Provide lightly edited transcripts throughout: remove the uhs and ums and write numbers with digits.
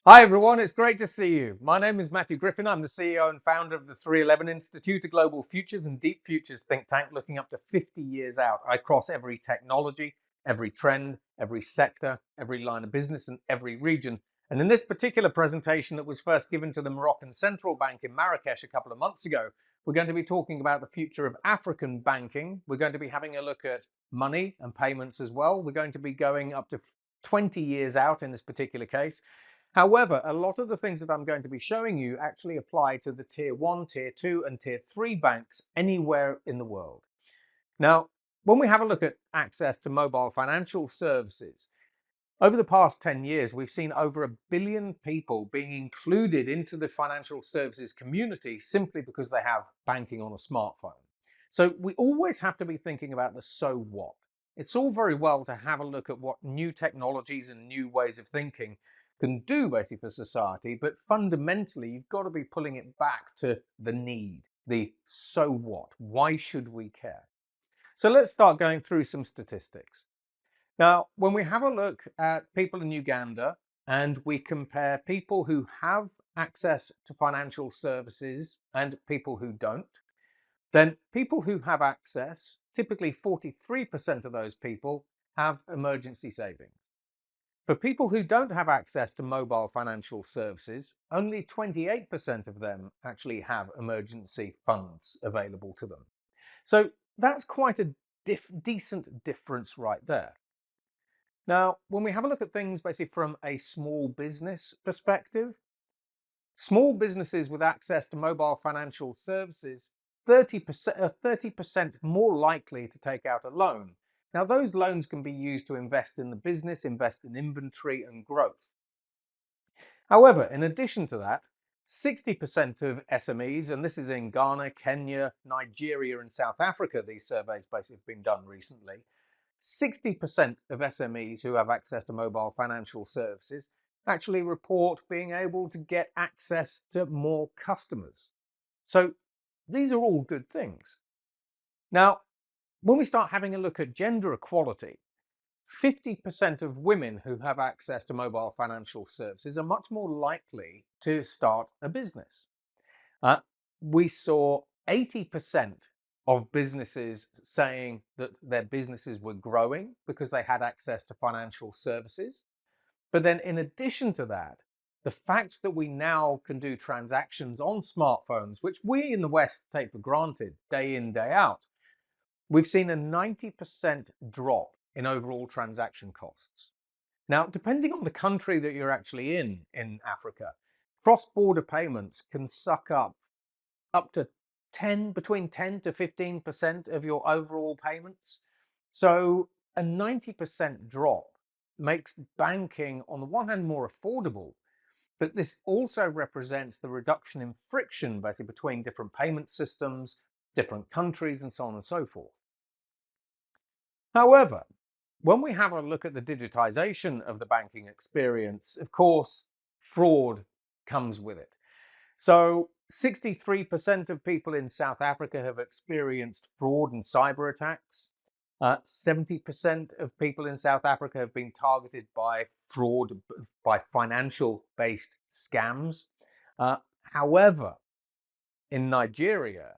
Hi everyone, it's great to see you. My name is Matthew Griffin. I'm the CEO and founder of the 311 Institute, a global futures and deep futures think tank looking up to 50 years out. I cross every technology, every trend, every sector, every line of business and every region. And in this particular presentation that was first given to the Moroccan Central Bank in Marakesh a couple of months ago, we're going to be talking about the future of African banking. We're going to be having a look at money and payments as well. We're going to be going up to 20 years out in this particular case. However, a lot of the things that I'm going to be showing you actually apply to the tier 1, tier 2 and tier 3 banks anywhere in the world. Now, when we have a look at access to mobile financial services, over the past 10 years, we've seen over 1 billion people being included into the financial services community simply because they have banking on a smartphone. So we always have to be thinking about the so what. It's all very well to have a look at what new technologies and new ways of thinking can do basically for society, but fundamentally you've got to be pulling it back to the need, the so what. Why should we care? So let's start going through some statistics. Now, when we have a look at people in Uganda and we compare people who have access to financial services and people who don't, then people who have access, typically 43% of those people have emergency savings. For people who don't have access to mobile financial services, only 28% of them actually have emergency funds available to them. So that's quite a decent difference right there. Now, when we have a look at things basically from a small business perspective, small businesses with access to mobile financial services, 30% more likely to take out a loan. Now, those loans can be used to invest in the business, invest in inventory and growth. However, in addition to that, 60% of SMEs, and this is in Ghana, Kenya, Nigeria, and South Africa, these surveys basically have been done recently. 60% of SMEs who have access to mobile financial services actually report being able to get access to more customers. So these are all good things. Now, when we start having a look at gender equality, 50% of women who have access to mobile financial services are much more likely to start a business. We saw 80% of businesses saying that their businesses were growing because they had access to financial services. But then in addition to that, the fact that we now can do transactions on smartphones, which we in the West take for granted day in, day out, we've seen a 90% drop in overall transaction costs. Now, depending on the country that you're actually in Africa, cross-border payments can suck up to between 10 to 15% of your overall payments. So a 90% drop makes banking on the one hand more affordable, but this also represents the reduction in friction basically between different payment systems, different countries, and so on and so forth. However, when we have a look at the digitization of the banking experience, of course, fraud comes with it. So 63% of people in South Africa have experienced fraud and cyber attacks. 70% of people in South Africa have been targeted by fraud, by financial-based scams. However, in Nigeria,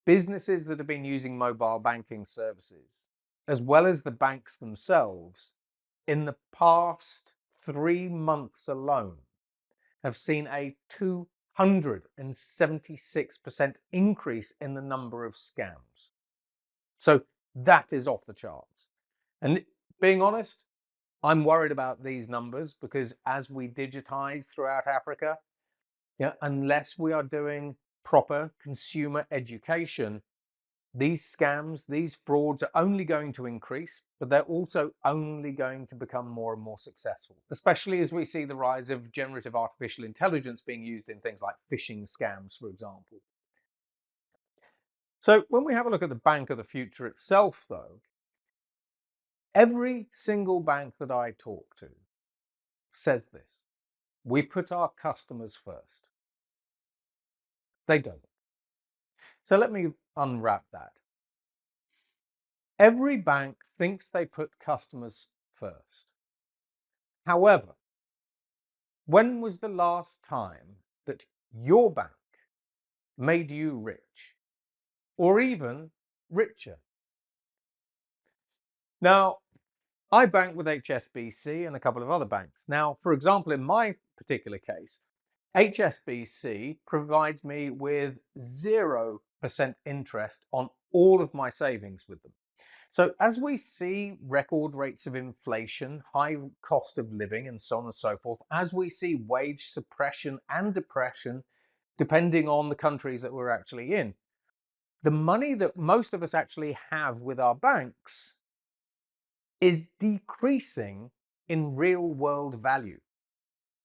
businesses that have been using mobile banking services, as well as the banks themselves, in the past 3 months alone, have seen a 276% increase in the number of scams. So that is off the charts. And being honest, I'm worried about these numbers because as we digitize throughout Africa, unless we are doing proper consumer education, these scams, these frauds are only going to increase, but they're also only going to become more and more successful, especially as we see the rise of generative artificial intelligence being used in things like phishing scams, for example. So when we have a look at the bank of the future itself, though, every single bank that I talk to says this: we put our customers first. They don't. So let me unwrap that. Every bank thinks they put customers first. However, When was the last time that your bank made you rich, or even richer? Now, I bank with HSBC and a couple of other banks. Now, for example, in my particular case, HSBC provides me with 0% interest on all of my savings with them. So as we see record rates of inflation, high cost of living, and so on and so forth, as we see wage suppression and depression, depending on the countries that we're actually in, the money that most of us actually have with our banks is decreasing in real world value.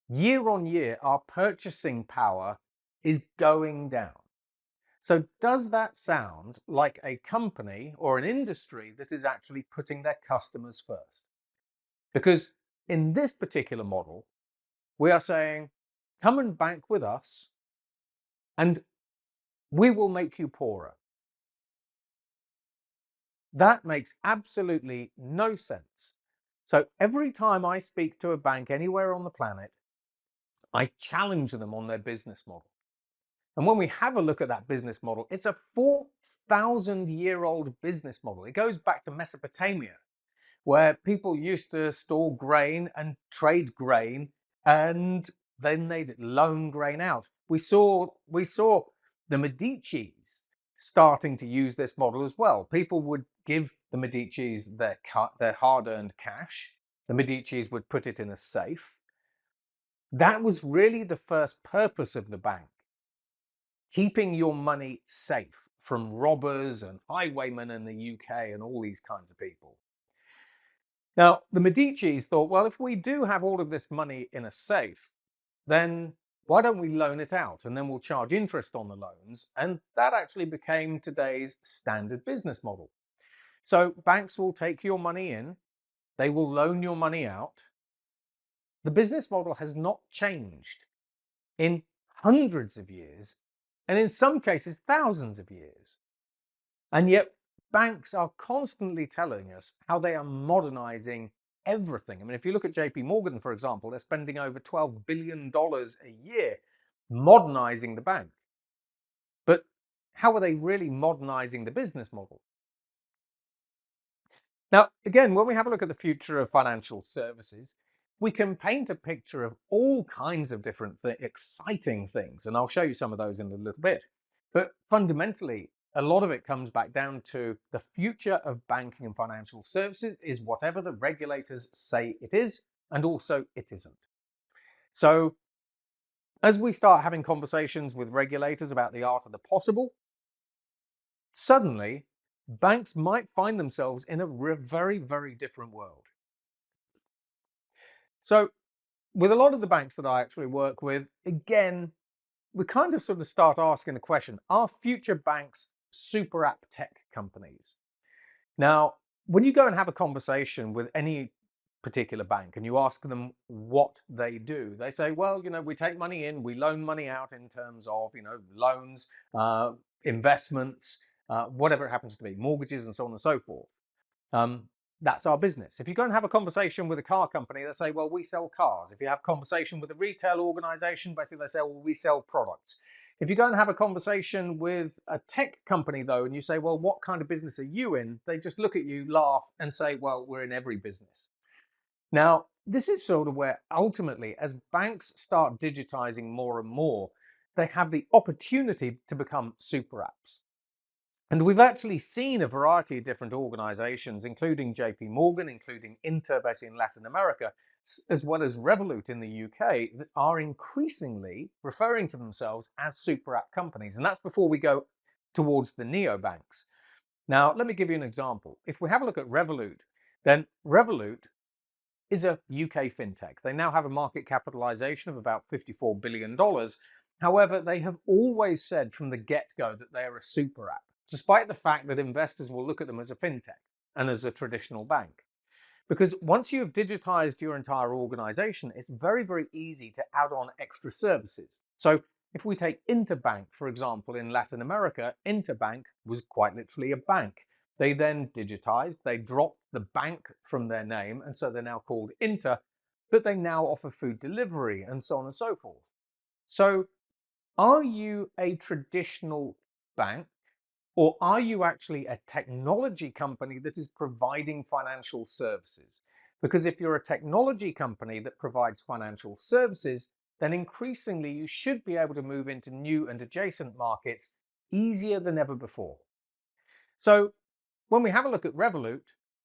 Year on year, our purchasing power is going down. So does that sound like a company or an industry that is actually putting their customers first? Because in this particular model, we are saying, come and bank with us and we will make you poorer. That makes absolutely no sense. So every time I speak to a bank anywhere on the planet, I challenge them on their business model. And when we have a look at that business model, it's a 4,000-year-old business model. It goes back to Mesopotamia, where people used to store grain and trade grain, and then they'd loan grain out. We saw the Medicis starting to use this model as well. People would give the Medicis their hard-earned cash. The Medicis would put it in a safe. That was really the first purpose of the bank, keeping your money safe from robbers and highwaymen in the UK and all these kinds of people. Now, the Medicis thought, well, if we do have all of this money in a safe, then why don't we loan it out and then we'll charge interest on the loans? And that actually became today's standard business model. So banks will take your money in, they will loan your money out. The business model has not changed in hundreds of years, and in some cases, thousands of years. And yet banks are constantly telling us how they are modernizing everything. I mean, if you look at JP Morgan, for example, they're spending over $12 billion a year modernizing the bank. But how are they really modernizing the business model? Now, again, when we have a look at the future of financial services, we can paint a picture of all kinds of different exciting things, and I'll show you some of those in a little bit. But fundamentally, a lot of it comes back down to the future of banking and financial services is whatever the regulators say it is, and also it isn't. So as we start having conversations with regulators about the art of the possible, suddenly banks might find themselves in a very, very different world. So with a lot of the banks that I actually work with, again, we kind of sort of start asking the question, are future banks super app tech companies? Now, when you go and have a conversation with any particular bank and you ask them what they do, they say, well, we take money in, we loan money out in terms of, loans, investments, whatever it happens to be, mortgages and so on and so forth. That's our business. If you go and have a conversation with a car company, they say, well, we sell cars. If you have a conversation with a retail organization, basically they say, well, we sell products. If you go and have a conversation with a tech company, though, and you say, well, what kind of business are you in? They just look at you, laugh, and say, well, we're in every business. Now, this is sort of where ultimately, as banks start digitizing more and more, they have the opportunity to become super apps. And we've actually seen a variety of different organizations, including JP Morgan, including Inter based in Latin America, as well as Revolut in the UK, that are increasingly referring to themselves as super app companies. And that's before we go towards the neobanks. Now, let me give you an example. If we have a look at Revolut, then Revolut is a UK fintech. They now have a market capitalization of about $54 billion. However, they have always said from the get-go that they are a super app, despite the fact that investors will look at them as a fintech and as a traditional bank. Because once you have digitized your entire organization, it's very, very easy to add on extra services. So if we take Interbank, for example, in Latin America, Interbank was quite literally a bank. They then digitized, they dropped the bank from their name, and so they're now called Inter. but they now offer food delivery and so on and so forth. So are you a traditional bank, or are you actually a technology company that is providing financial services? Because if you're a technology company that provides financial services, then increasingly you should be able to move into new and adjacent markets easier than ever before. So when we have a look at Revolut,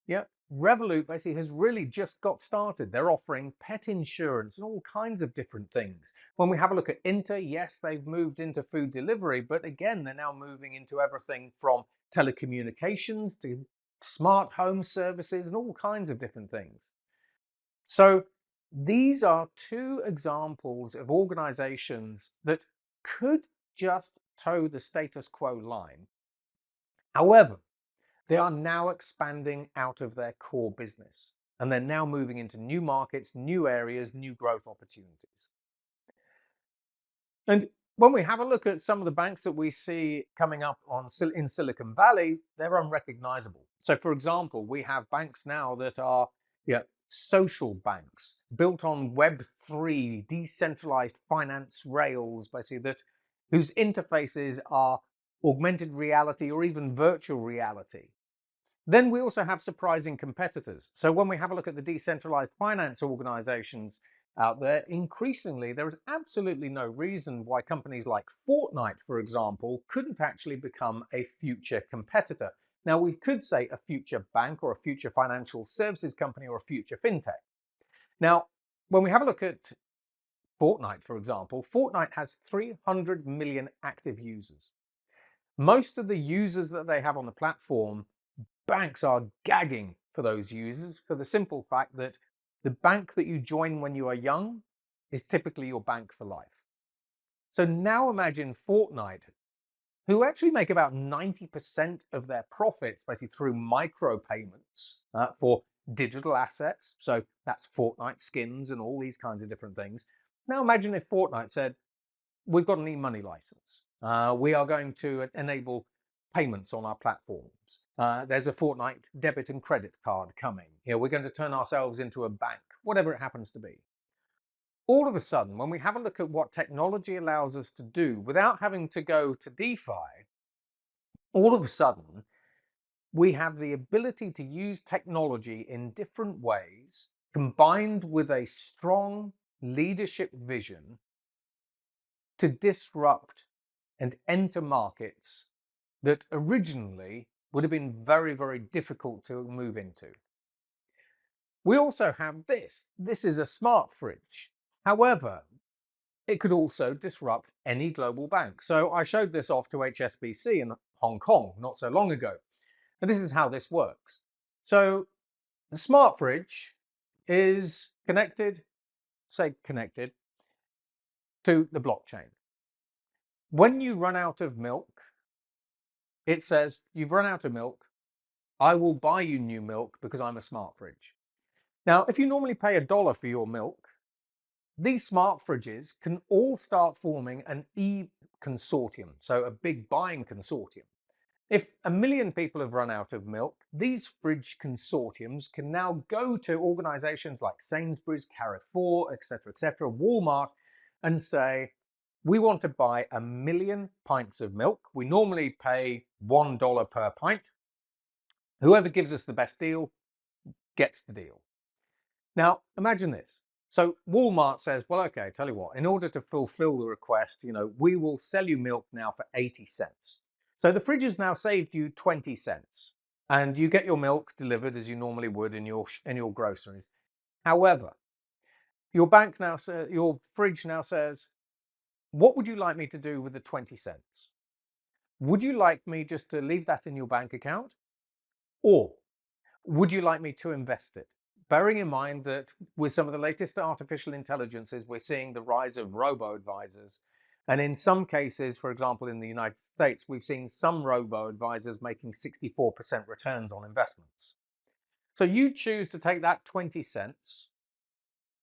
yeah, Revolut basically has really just got started. They're offering pet insurance and all kinds of different things. When we have a look at Inter, yes, they've moved into food delivery, but again, they're now moving into everything from telecommunications to smart home services and all kinds of different things. So these are two examples of organizations that could just toe the status quo line. However, they are now expanding out of their core business, and they're now moving into new markets, new areas, new growth opportunities. And when we have a look at some of the banks that we see coming up in Silicon Valley, they're unrecognizable. So for example, we have banks now that are social banks built on Web3, decentralized finance rails, basically, whose interfaces are augmented reality or even virtual reality. Then we also have surprising competitors. So when we have a look at the decentralized finance organizations out there, increasingly there is absolutely no reason why companies like Fortnite, for example, couldn't actually become a future competitor. Now, we could say a future bank or a future financial services company or a future fintech. Now, when we have a look at Fortnite, for example, Fortnite has 300 million active users. Most of the users that they have on the platform, banks are gagging for those users for the simple fact that the bank that you join when you are young is typically your bank for life. So now imagine Fortnite, who actually make about 90% of their profits basically through micro payments for digital assets. So that's Fortnite skins and all these kinds of different things. Now imagine if Fortnite said, we've got an e-money license. We are going to enable payments on our platforms. There's a Fortnite debit and credit card coming. We're going to turn ourselves into a bank, whatever it happens to be. All of a sudden, when we have a look at what technology allows us to do without having to go to DeFi, all of a sudden, we have the ability to use technology in different ways, combined with a strong leadership vision to disrupt and enter markets that originally would have been very, very difficult to move into. We also have this. This is a smart fridge. However, it could also disrupt any global bank. So I showed this off to HSBC in Hong Kong not so long ago. And this is how this works. So the smart fridge is connected to the blockchain. When you run out of milk, it says, you've run out of milk. I will buy you new milk because I'm a smart fridge. Now, if you normally pay $1 for your milk, these smart fridges can all start forming an e-consortium, so a big buying consortium. If 1 million people have run out of milk, these fridge consortiums can now go to organizations like Sainsbury's, Carrefour, etc., Walmart, and say, we want to buy 1 million pints of milk. We normally pay $1 per pint. Whoever gives us the best deal gets the deal. Now, imagine this. So Walmart says, well, okay, tell you what, in order to fulfill the request, we will sell you milk now for 80 cents. So the fridge has now saved you 20 cents and you get your milk delivered as you normally would in your groceries. However, your fridge now says, what would you like me to do with the 20 cents? Would you like me just to leave that in your bank account? Or would you like me to invest it? Bearing in mind that with some of the latest artificial intelligences, we're seeing the rise of robo-advisors. And in some cases, for example, in the United States, we've seen some robo-advisors making 64% returns on investments. So you choose to take that 20 cents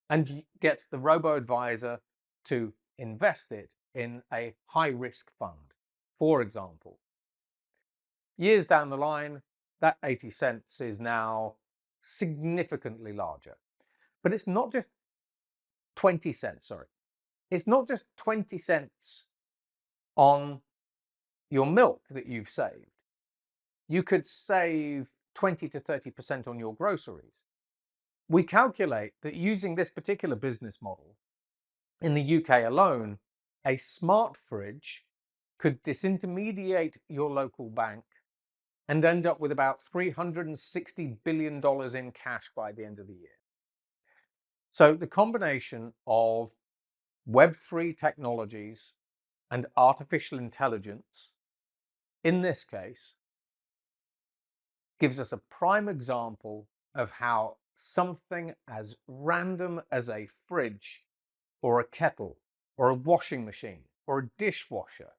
and get the robo-advisor to invest it in a high-risk fund, for example. Years down the line, that 80 cents is now significantly larger. But it's not just 20 cents, sorry. It's not just 20 cents on your milk that you've saved. You could save 20 to 30% on your groceries. We calculate that using this particular business model, in the UK alone, a smart fridge could disintermediate your local bank and end up with about $360 billion in cash by the end of the year. So the combination of Web3 technologies and artificial intelligence, in this case, gives us a prime example of how something as random as a fridge or a kettle or a washing machine or a dishwasher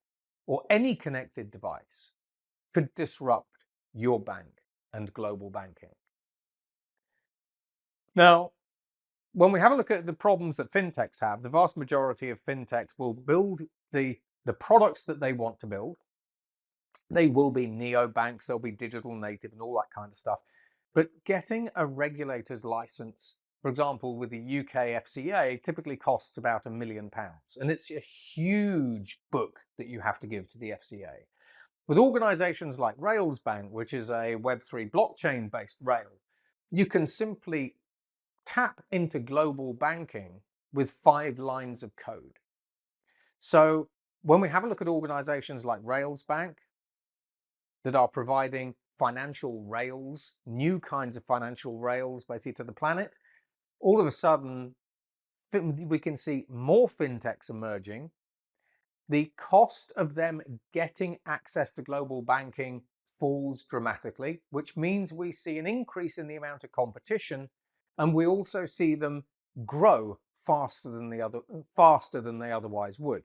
or any connected device could disrupt your bank and global banking. Now, when we have a look at the problems that fintechs have, the vast majority of fintechs will build the products that they want to build. They will be neobanks, they'll be digital native and all that kind of stuff. But getting a regulator's license, for example, with the UK FCA, typically costs about £1 million. And it's a huge book that you have to give to the FCA. With organizations like Railsbank, which is a Web3 blockchain-based rail, you can simply tap into global banking with 5 lines of code. So when we have a look at organizations like Railsbank that are providing financial rails, new kinds of financial rails basically to the planet, all of a sudden we can see more fintechs emerging. The cost of them getting access to global banking falls dramatically, which means we see an increase in the amount of competition, and we also see them grow faster than they otherwise would.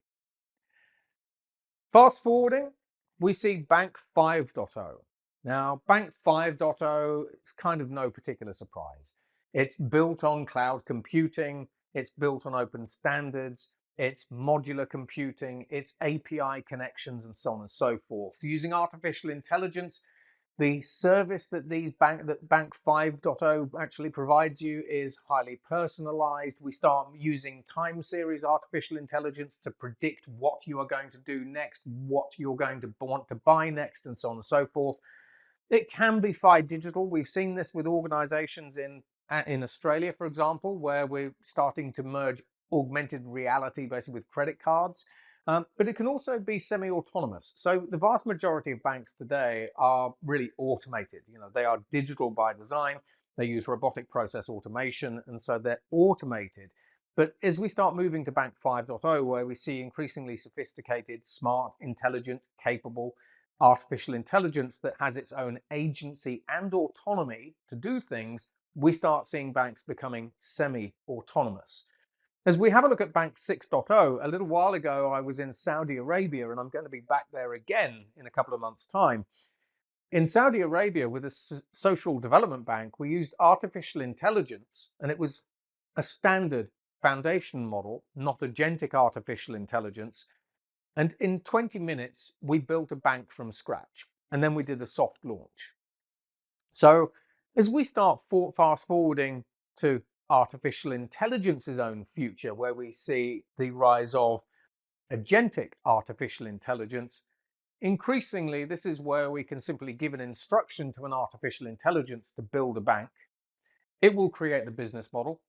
Fast forwarding, we see Bank 5.0. Now, Bank 5.0 is kind of no particular surprise. It's built on cloud computing, it's built on open standards, it's modular computing, it's API connections, and so on and so forth. Using artificial intelligence, the service that Bank 5.0 actually provides you is highly personalized. We start using time series artificial intelligence to predict what you are going to do next, what you're going to want to buy next, and so on and so forth. It can be fi digital. We've seen this with organizations in Australia, for example, where we're starting to merge augmented reality basically with credit cards. But it can also be semi-autonomous. So the vast majority of banks today are really automated. They are digital by design. They use robotic process automation, and so they're automated. But as we start moving to Bank 5.0, where we see increasingly sophisticated, smart, intelligent, capable artificial intelligence that has its own agency and autonomy to do things, we start seeing banks becoming semi-autonomous. As we have a look at Bank 6.0, a little while ago I was in Saudi Arabia, and I'm going to be back there again in a couple of months' time. In Saudi Arabia, with a social development bank, we used artificial intelligence, and it was a standard foundation model, not agentic artificial intelligence. And in 20 minutes, we built a bank from scratch, and then we did a soft launch. So as we start fast forwarding to artificial intelligence's own future, where we see the rise of agentic artificial intelligence, increasingly this is where we can simply give an instruction to an artificial intelligence to build a bank. It will create the business model.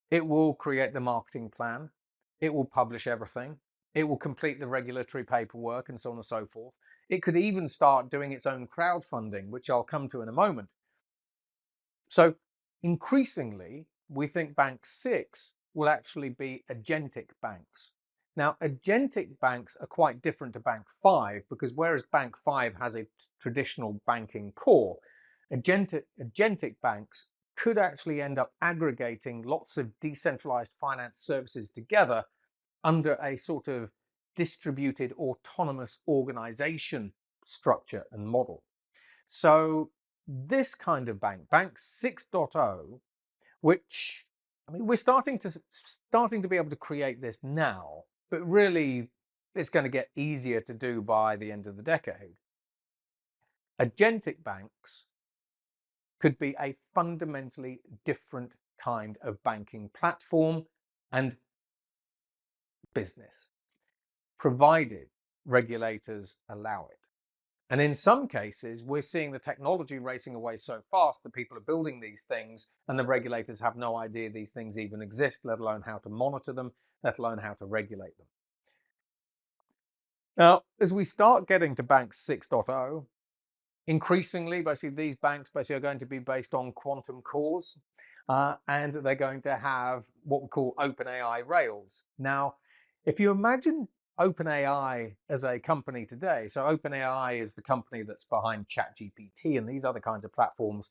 It will create the marketing plan. It will publish everything. It will complete the regulatory paperwork and so on and so forth. It could even start doing its own crowdfunding, which I'll come to in a moment. So increasingly, we think Bank 6 will actually be agentic banks. Now, agentic banks are quite different to Bank 5 because whereas Bank 5 has a traditional banking core, agentic banks could actually end up aggregating lots of decentralized finance services together under a sort of distributed autonomous organization structure and model. So this kind of bank, Bank 6.0, which we're starting to be able to create this now, but really it's going to get easier to do by the end of the decade. Agentic banks could be a fundamentally different kind of banking platform, and business, provided regulators allow it. And in some cases, we're seeing the technology racing away so fast that people are building these things and the regulators have no idea these things even exist, let alone how to monitor them, let alone how to regulate them. Now, as we start getting to Bank 6.0, increasingly, basically, these banks basically are going to be based on quantum cores, and they're going to have what we call OpenAI rails. Now, if you imagine OpenAI as a company today, so OpenAI is the company that's behind ChatGPT and these other kinds of platforms.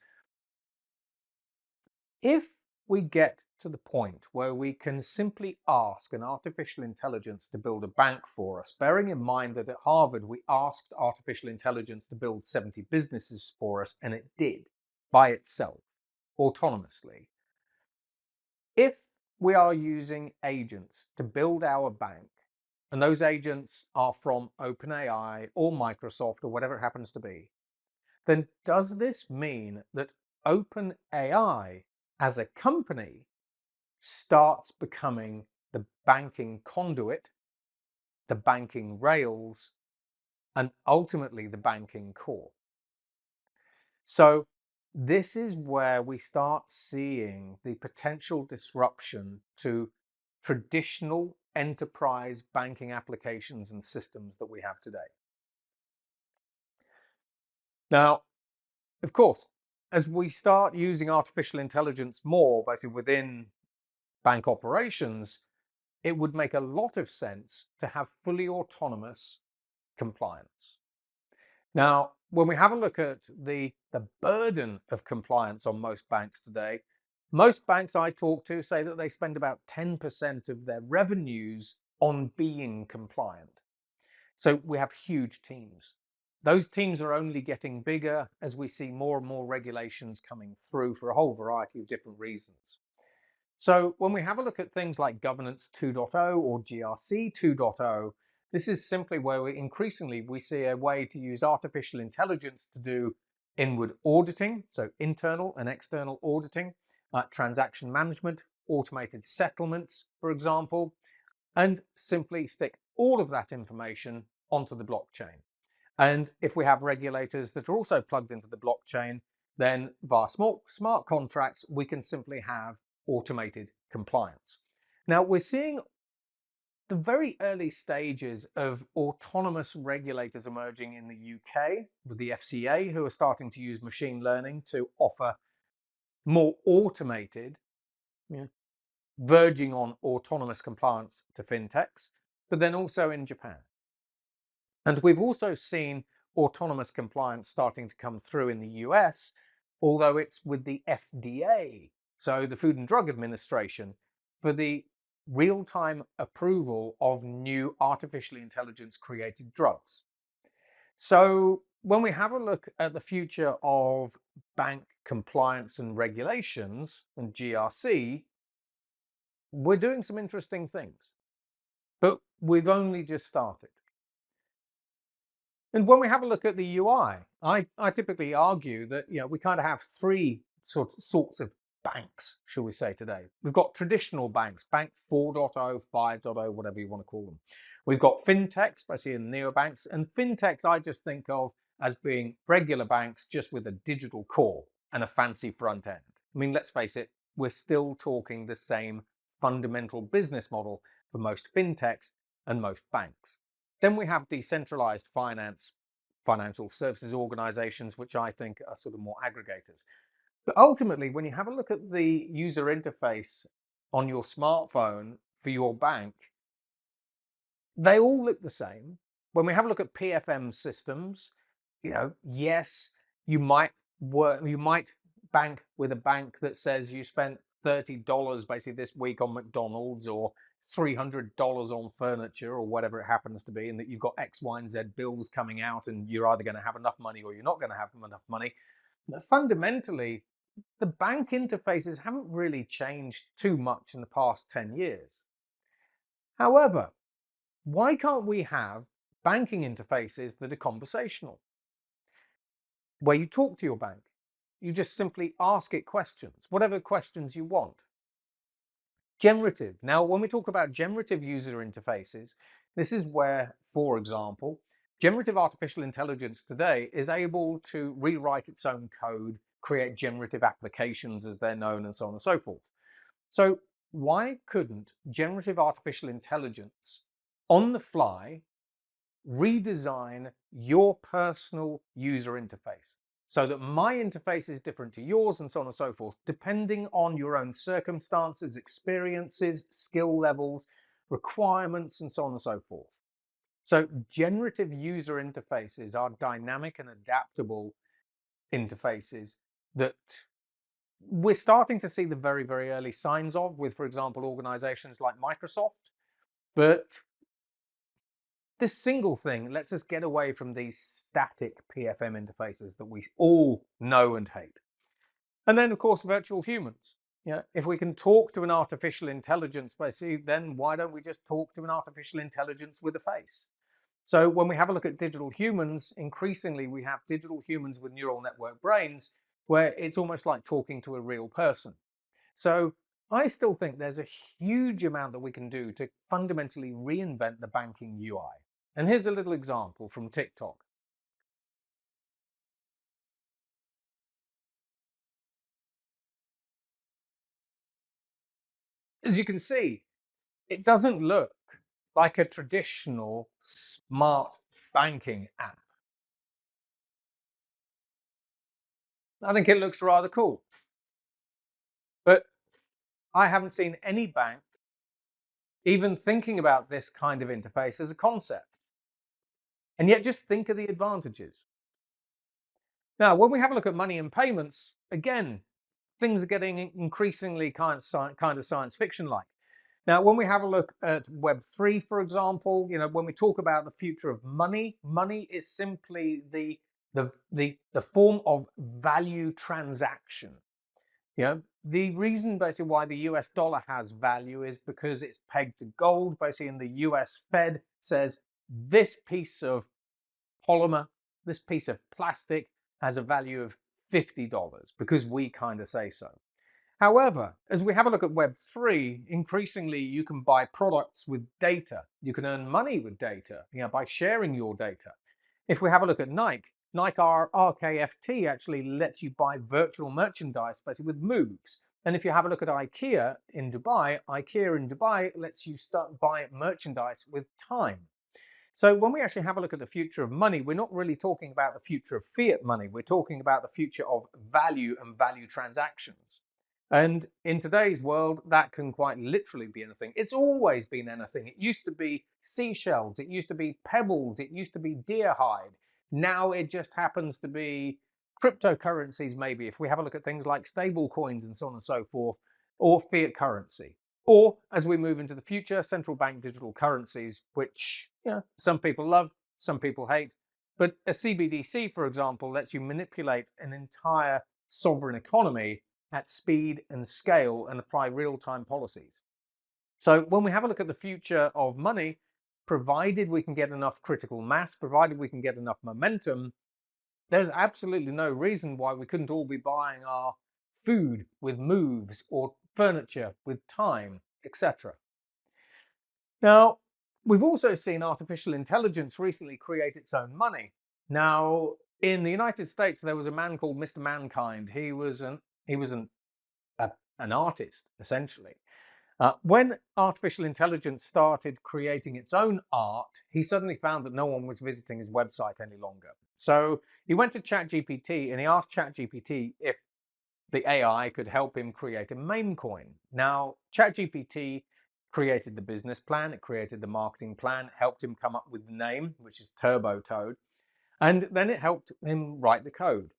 If we get to the point where we can simply ask an artificial intelligence to build a bank for us, bearing in mind that at Harvard we asked artificial intelligence to build 70 businesses for us and it did by itself, autonomously. If we are using agents to build our bank, and those agents are from OpenAI or Microsoft or whatever it happens to be, then does this mean that OpenAI as a company starts becoming the banking conduit, the banking rails, and ultimately the banking core? So this is where we start seeing the potential disruption to traditional enterprise banking applications and systems that we have today. Now, of course, as we start using artificial intelligence more, basically within bank operations, it would make a lot of sense to have fully autonomous compliance. Now, when we have a look at the burden of compliance on most banks today, most banks I talk to say that they spend about 10% of their revenues on being compliant. So we have huge teams. Those teams are only getting bigger as we see more and more regulations coming through for a whole variety of different reasons. So when we have a look at things like Governance 2.0 or GRC 2.0, this is simply where we see a way to use artificial intelligence to do inward auditing, so internal and external auditing, transaction management, automated settlements, for example, and simply stick all of that information onto the blockchain. And if we have regulators that are also plugged into the blockchain, then via smart contracts, we can simply have automated compliance. Now, we're seeing the very early stages of autonomous regulators emerging in the UK with the FCA, who are starting to use machine learning to offer more automated, verging on autonomous compliance to fintechs, but then also in Japan. And we've also seen autonomous compliance starting to come through in the US, although it's with the FDA, so the Food and Drug Administration, for the real-time approval of new artificially intelligence created drugs. So when we have a look at the future of bank compliance and regulations and GRC, we're doing some interesting things, but we've only just started. And when we have a look at the UI, I typically argue that we kind of have three sorts of banks, shall we say, today. We've got traditional banks, Bank 4.0, 5.0, whatever you want to call them. We've got fintechs, basically in neobanks, and fintechs I just think of as being regular banks just with a digital core and a fancy front end. I mean, let's face it, we're still talking the same fundamental business model for most fintechs and most banks. Then we have decentralized financial services organizations, which I think are sort of more aggregators. But ultimately, when you have a look at the user interface on your smartphone for your bank, they all look the same. When we have a look at PFM systems, yes, you might bank with a bank that says you spent $30 basically this week on McDonald's or $300 on furniture or whatever it happens to be, and that you've got X, Y, and Z bills coming out and you're either going to have enough money or you're not going to have enough money. But fundamentally, the bank interfaces haven't really changed too much in the past 10 years. However, why can't we have banking interfaces that are conversational? Where you talk to your bank, you just simply ask it questions, whatever questions you want. Generative. Now, when we talk about generative user interfaces, this is where, for example, generative artificial intelligence today is able to rewrite its own code, create generative applications as they're known, and so on and so forth. So why couldn't generative artificial intelligence on the fly redesign your personal user interface so that my interface is different to yours, and so on and so forth, depending on your own circumstances, experiences, skill levels, requirements, and so on and so forth. So generative user interfaces are dynamic and adaptable interfaces that we're starting to see the very, very early signs of with, for example, organizations like Microsoft. But this single thing lets us get away from these static PFM interfaces that we all know and hate. And then, of course, virtual humans. If we can talk to an artificial intelligence, basically, then why don't we just talk to an artificial intelligence with a face? So when we have a look at digital humans, increasingly we have digital humans with neural network brains where it's almost like talking to a real person. So I still think there's a huge amount that we can do to fundamentally reinvent the banking UI. And here's a little example from TikTok. As you can see, it doesn't look like a traditional smart banking app. I think it looks rather cool. But I haven't seen any bank even thinking about this kind of interface as a concept. And yet just think of the advantages. Now, when we have a look at money and payments, again, things are getting increasingly kind of science fiction like. Now, when we have a look at Web3, for example, when we talk about the future of money, money is simply the form of value transaction. The reason basically why the US dollar has value is because it's pegged to gold. Basically, in the US Fed says this piece of polymer, this piece of plastic has a value of $50 because we kind of say so. However, as we have a look at Web3, increasingly you can buy products with data. You can earn money with data, by sharing your data. If we have a look at Nike, Nike RKFT actually lets you buy virtual merchandise basically with moves. And if you have a look at IKEA in Dubai lets you start buy merchandise with time. So when we actually have a look at the future of money, we're not really talking about the future of fiat money. We're talking about the future of value and value transactions. And in today's world, that can quite literally be anything. It's always been anything. It used to be seashells, it used to be pebbles, it used to be deer hide. Now it just happens to be cryptocurrencies, maybe, if we have a look at things like stable coins and so on and so forth, or fiat currency. Or as we move into the future, central bank digital currencies, which some people love, some people hate. But a CBDC, for example, lets you manipulate an entire sovereign economy at speed and scale and apply real-time policies. So when we have a look at the future of money, provided we can get enough critical mass, provided we can get enough momentum, there's absolutely no reason why we couldn't all be buying our food with moves or furniture with time, etc. Now, we've also seen artificial intelligence recently create its own money. Now, in the United States, there was a man called Mr. Mankind. He was an artist, essentially. When artificial intelligence started creating its own art, he suddenly found that no one was visiting his website any longer. So he went to ChatGPT and he asked ChatGPT if the AI could help him create a meme coin. Now, ChatGPT created the business plan, it created the marketing plan, helped him come up with the name, which is Turbo Toad, and then it helped him write the code.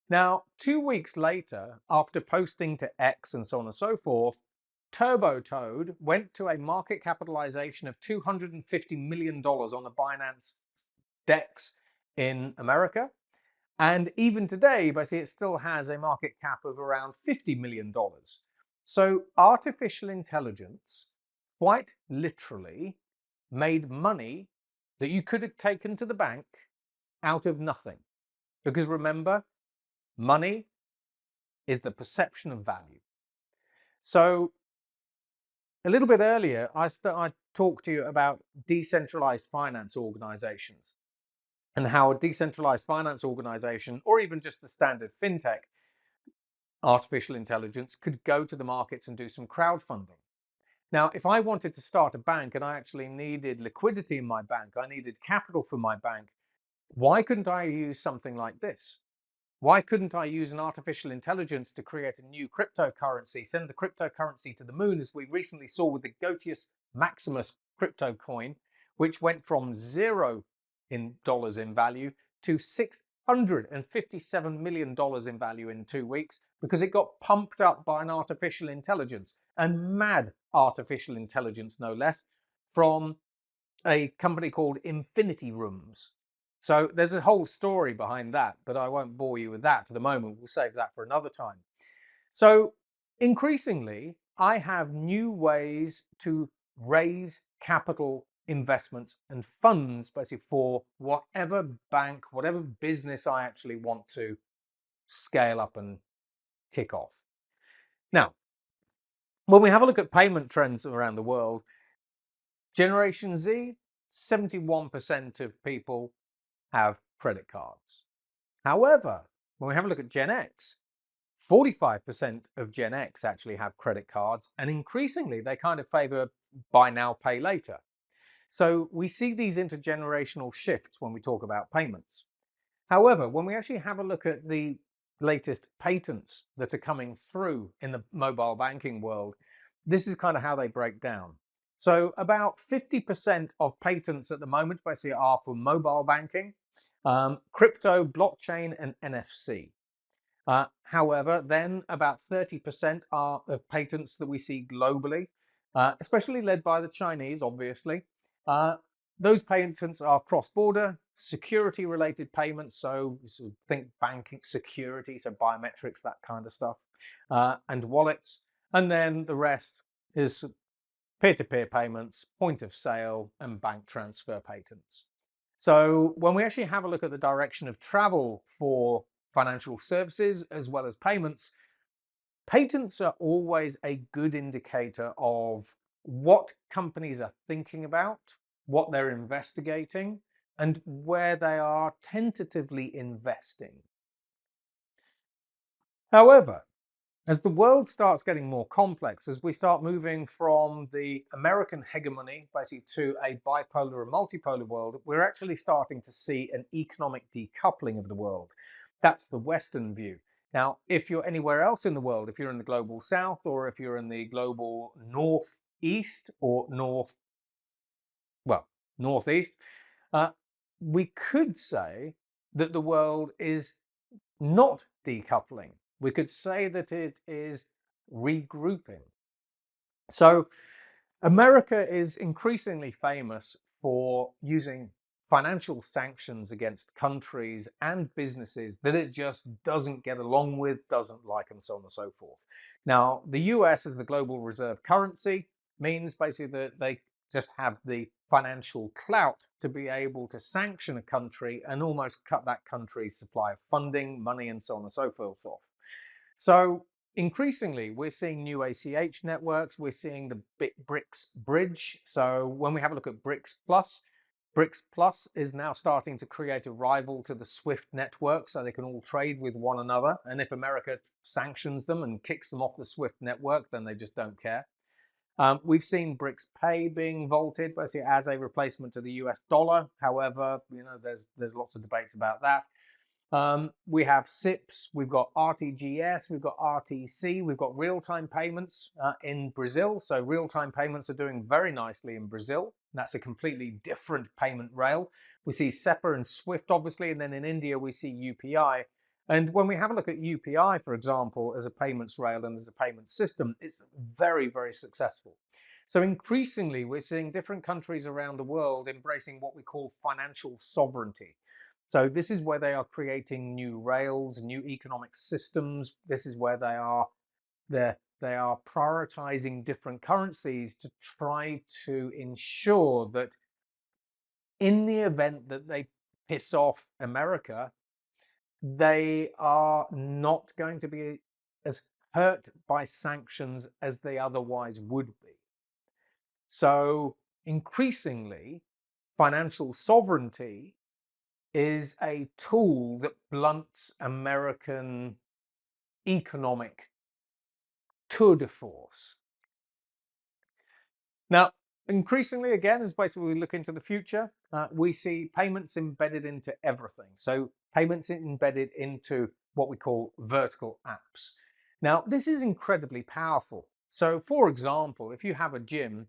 Now, 2 weeks later, after posting to X and so on and so forth, Turbo Toad went to a market capitalization of $250 million on the Binance DEX in America. And even today, basically, it still has a market cap of around $50 million. So artificial intelligence quite literally made money that you could have taken to the bank out of nothing. Because remember, money is the perception of value. So a little bit earlier, I talked to you about decentralized finance organizations and how a decentralized finance organization, or even just a standard fintech, artificial intelligence, could go to the markets and do some crowdfunding. Now, if I wanted to start a bank and I actually needed liquidity in my bank, I needed capital for my bank, why couldn't I use something like this? Why couldn't I use an artificial intelligence to create a new cryptocurrency, send the cryptocurrency to the moon, as we recently saw with the Gotius Maximus crypto coin, which went from $0 in dollars in value to $657 million in value in 2 weeks, because it got pumped up by an artificial intelligence, and mad artificial intelligence, no less, from a company called Infinity Rooms. So there's a whole story behind that, but I won't bore you with that for the moment. We'll save that for another time. So increasingly, I have new ways to raise capital, investments and funds, basically, for whatever bank, whatever business I actually want to scale up and kick off. Now, when we have a look at payment trends around the world, Generation Z, 71% of people have credit cards. However, when we have a look at Gen X, 45% of Gen X actually have credit cards, and increasingly they kind of favor buy now, pay later. So we see these intergenerational shifts when we talk about payments. However, when we actually have a look at the latest patents that are coming through in the mobile banking world, this is kind of how they break down. So about 50% of patents at the moment basically are for mobile banking, crypto, blockchain, and NFC. However, then about 30% are of patents that we see globally, especially led by the Chinese, obviously. Those patents are cross-border, security-related payments, so think banking security, so biometrics, that kind of stuff, and wallets. And then the rest is peer-to-peer payments, point of sale, and bank transfer patents. So when we actually have a look at the direction of travel for financial services as well as payments, patents are always a good indicator of what companies are thinking about, what they're investigating, and where they are tentatively investing. However, as the world starts getting more complex, as we start moving from the American hegemony basically to a bipolar or multipolar world, we're actually starting to see an economic decoupling of the world. That's the Western view. Now, if you're anywhere else in the world, if you're in the global south, or if you're in the global northeast or northeast, we could say that the world is not decoupling. We could say that it is regrouping. So America is increasingly famous for using financial sanctions against countries and businesses that it just doesn't get along with, doesn't like, and so on and so forth. Now, the US as the global reserve currency means basically that they just have the financial clout to be able to sanction a country and almost cut that country's supply of funding, money, and so on and so forth off. So increasingly, we're seeing new ACH networks. We're seeing the BRICS bridge. So when we have a look at BRICS Plus is now starting to create a rival to the SWIFT network, so they can all trade with one another. And if America sanctions them and kicks them off the SWIFT network, then they just don't care. We've seen BRICS Pay being vaulted basically as a replacement to the US dollar. However, there's lots of debates about that. We have SIPs, we've got RTGS, we've got RTC, we've got real-time payments in Brazil. So real-time payments are doing very nicely in Brazil. That's a completely different payment rail. We see SEPA and SWIFT, obviously, and then in India we see UPI. And when we have a look at UPI, for example, as a payments rail and as a payment system, it's very, very successful. So increasingly, we're seeing different countries around the world embracing what we call financial sovereignty. So this is where they are creating new rails, new economic systems. This is where they are prioritizing different currencies to try to ensure that in the event that they piss off America, they are not going to be as hurt by sanctions as they otherwise would be. So increasingly, financial sovereignty is a tool that blunts American economic tour de force. Now, increasingly, again, as basically we look into the future, we see payments embedded into everything. So payments embedded into what we call vertical apps. Now, this is incredibly powerful. So, for example, if you have a gym,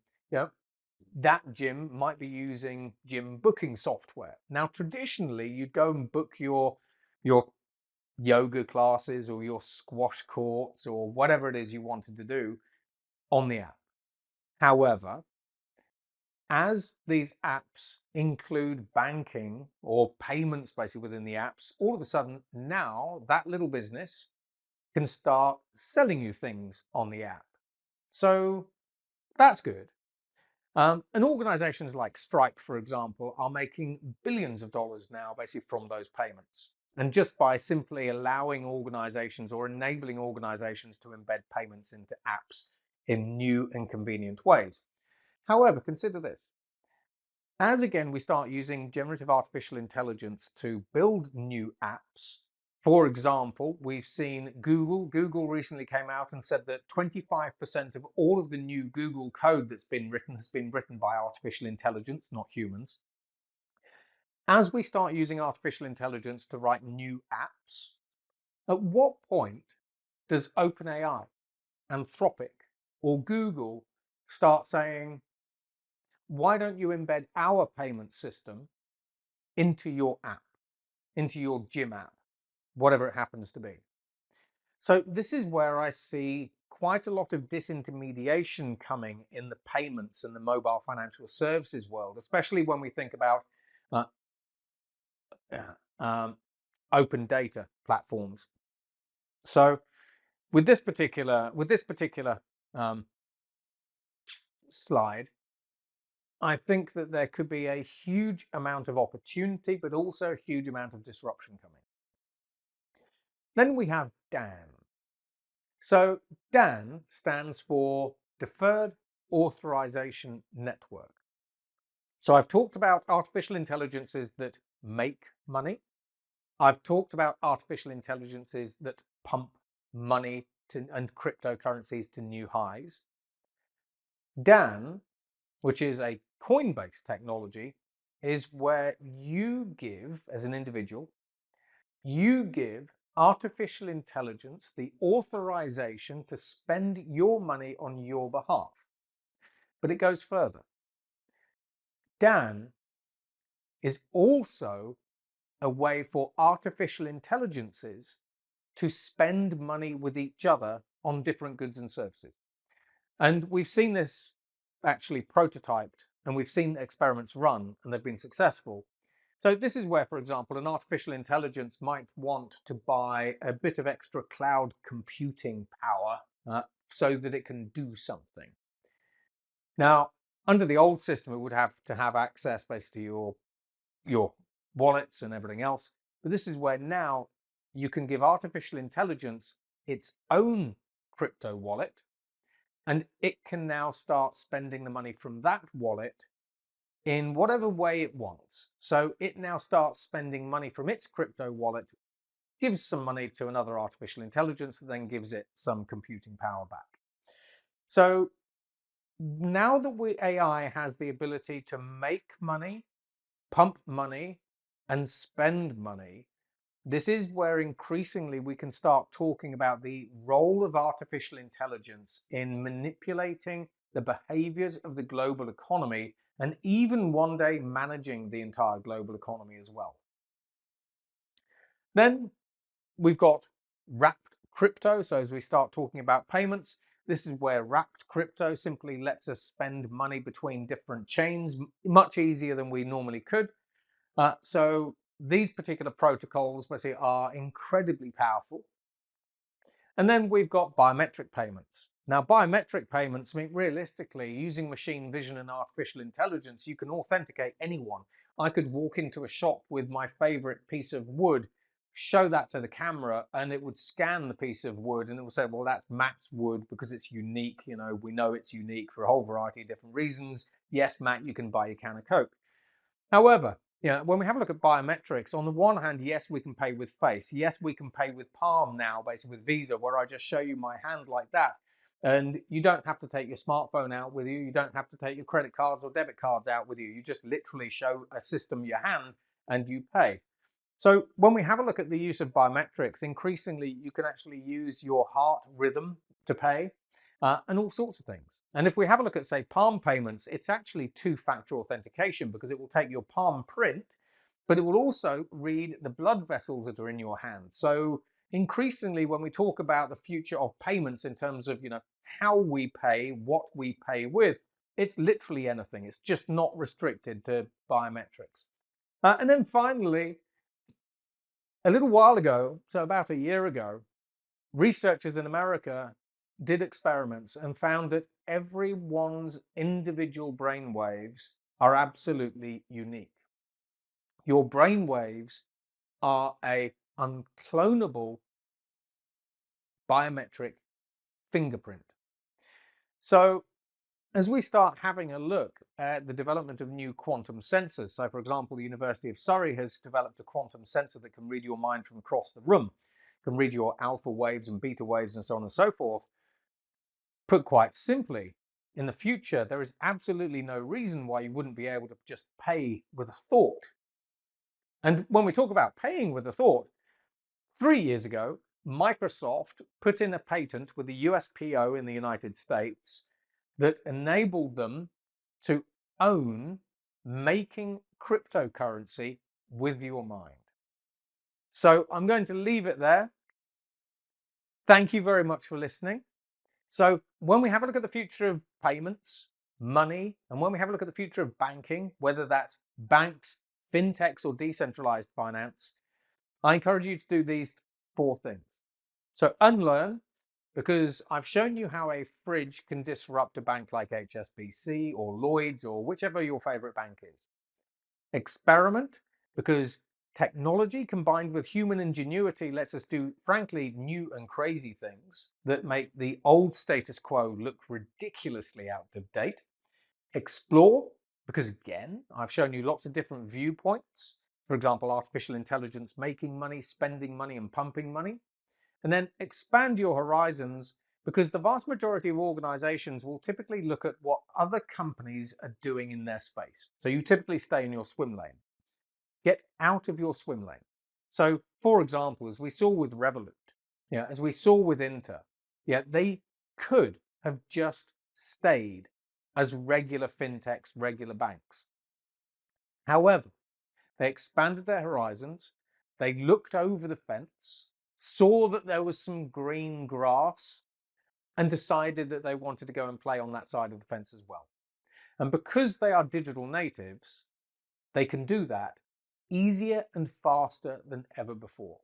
that gym might be using gym booking software. Now, traditionally, you'd go and book your yoga classes or your squash courts or whatever it is you wanted to do on the app. However, as these apps include banking or payments basically within the apps, all of a sudden now that little business can start selling you things on the app. So that's good. And organizations like Stripe, for example, are making billions of dollars now basically from those payments. And just by simply allowing organizations or enabling organizations to embed payments into apps in new and convenient ways. However, consider this. As again, we start using generative artificial intelligence to build new apps. For example, we've seen Google recently came out and said that 25% of all of the new Google code that's been written has been written by artificial intelligence, not humans. As we start using artificial intelligence to write new apps, at what point does OpenAI, Anthropic, or Google start saying, why don't you embed our payment system into your app, into your gym app, whatever it happens to be? So this is where I see quite a lot of disintermediation coming in the payments and the mobile financial services world, especially when we think about uh, open data platforms. So with this particular slide, I think that there could be a huge amount of opportunity, but also a huge amount of disruption coming. Then we have DAN. So DAN stands for Deferred Authorization Network. So I've talked about artificial intelligences that make money. I've talked about artificial intelligences that pump money and cryptocurrencies to new highs. DAN, which is a coin-based technology, is where you give, as an individual, you give artificial intelligence the authorization to spend your money on your behalf. But it goes further. DAN is also a way for artificial intelligences to spend money with each other on different goods and services. And we've seen this actually prototyped, and we've seen experiments run, and they've been successful. So this is where, for example, an artificial intelligence might want to buy a bit of extra cloud computing power so that it can do something. Now, under the old system, it would have to have access basically to your wallets and everything else. But this is where now you can give artificial intelligence its own crypto wallet, and it can now start spending the money from that wallet in whatever way it wants. So it now starts spending money from its crypto wallet, gives some money to another artificial intelligence, that then gives it some computing power back. So now that AI has the ability to make money, pump money, and spend money, this is where increasingly we can start talking about the role of artificial intelligence in manipulating the behaviors of the global economy, and even one day managing the entire global economy as well. Then we've got wrapped crypto. So as we start talking about payments, this is where wrapped crypto simply lets us spend money between different chains much easier than we normally could. So these particular protocols basically are incredibly powerful. And then we've got biometric payments. Now, biometric payments, I mean, realistically, using machine vision and artificial intelligence, you can authenticate anyone. I could walk into a shop with my favorite piece of wood, show that to the camera, and it would scan the piece of wood, and it will say, well, that's Matt's wood because it's unique. You know, we know it's unique for a whole variety of different reasons. Yes, Matt, you can buy your can of Coke. However, when we have a look at biometrics, on the one hand, yes, we can pay with face. Yes, we can pay with palm now, basically with Visa, where I just show you my hand like that. And you don't have to take your smartphone out with you. You don't have to take your credit cards or debit cards out with you. You just literally show a system your hand and you pay. So when we have a look at the use of biometrics, increasingly you can actually use your heart rhythm to pay and all sorts of things. And if we have a look at, say, palm payments, it's actually two-factor authentication because it will take your palm print, but it will also read the blood vessels that are in your hand. So increasingly, when we talk about the future of payments in terms of, how we pay, what we pay with, it's literally anything. It's just not restricted to biometrics. And then finally, a little while ago, so about a year ago, researchers in America did experiments and found that everyone's individual brain waves are absolutely unique. Your brain waves are a unclonable biometric fingerprint. So as we start having a look at the development of new quantum sensors, so for example, the University of Surrey has developed a quantum sensor that can read your mind from across the room, can read your alpha waves and beta waves and so on and so forth. Put quite simply, in the future, there is absolutely no reason why you wouldn't be able to just pay with a thought. And when we talk about paying with a thought, 3 years ago, Microsoft put in a patent with the USPO in the United States that enabled them to own making cryptocurrency with your mind. So I'm going to leave it there. Thank you very much for listening. So when we have a look at the future of payments, money, and when we have a look at the future of banking, whether that's banks, fintechs, or decentralized finance, I encourage you to do these 4 things. So unlearn, because I've shown you how a fridge can disrupt a bank like HSBC or Lloyd's or whichever your favorite bank is. Experiment, because technology combined with human ingenuity lets us do, frankly, new and crazy things that make the old status quo look ridiculously out of date. Explore, because again, I've shown you lots of different viewpoints. For example, artificial intelligence making money, spending money, and pumping money. And then expand your horizons, because the vast majority of organizations will typically look at what other companies are doing in their space. So you typically stay in your swim lane. Get out of your swim lane. So, for example, as we saw with Revolut, as we saw with Inter, they could have just stayed as regular fintechs, regular banks. However, they expanded their horizons, they looked over the fence, saw that there was some green grass, and decided that they wanted to go and play on that side of the fence as well. And because they are digital natives, they can do that easier and faster than ever before.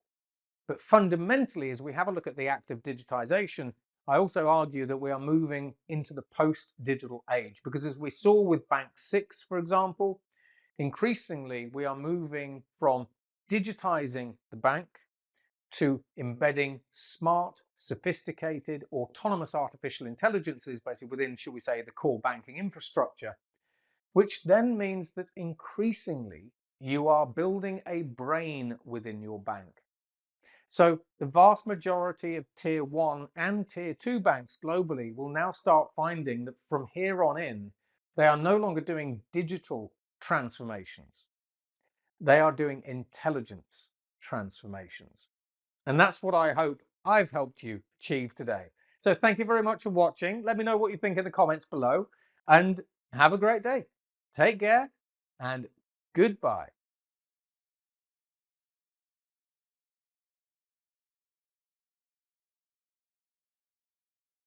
But fundamentally, as we have a look at the act of digitization, I also argue that we are moving into the post-digital age, because as we saw with Bank 6, for example, increasingly we are moving from digitizing the bank to embedding smart, sophisticated, autonomous artificial intelligences basically within, shall we say, the core banking infrastructure, which then means that increasingly you are building a brain within your bank. So the vast majority of tier 1 and tier 2 banks globally will now start finding that from here on in, they are no longer doing digital transformations. They are doing intelligence transformations. And that's what I hope I've helped you achieve today. So thank you very much for watching. Let me know what you think in the comments below, and have a great day. Take care and goodbye.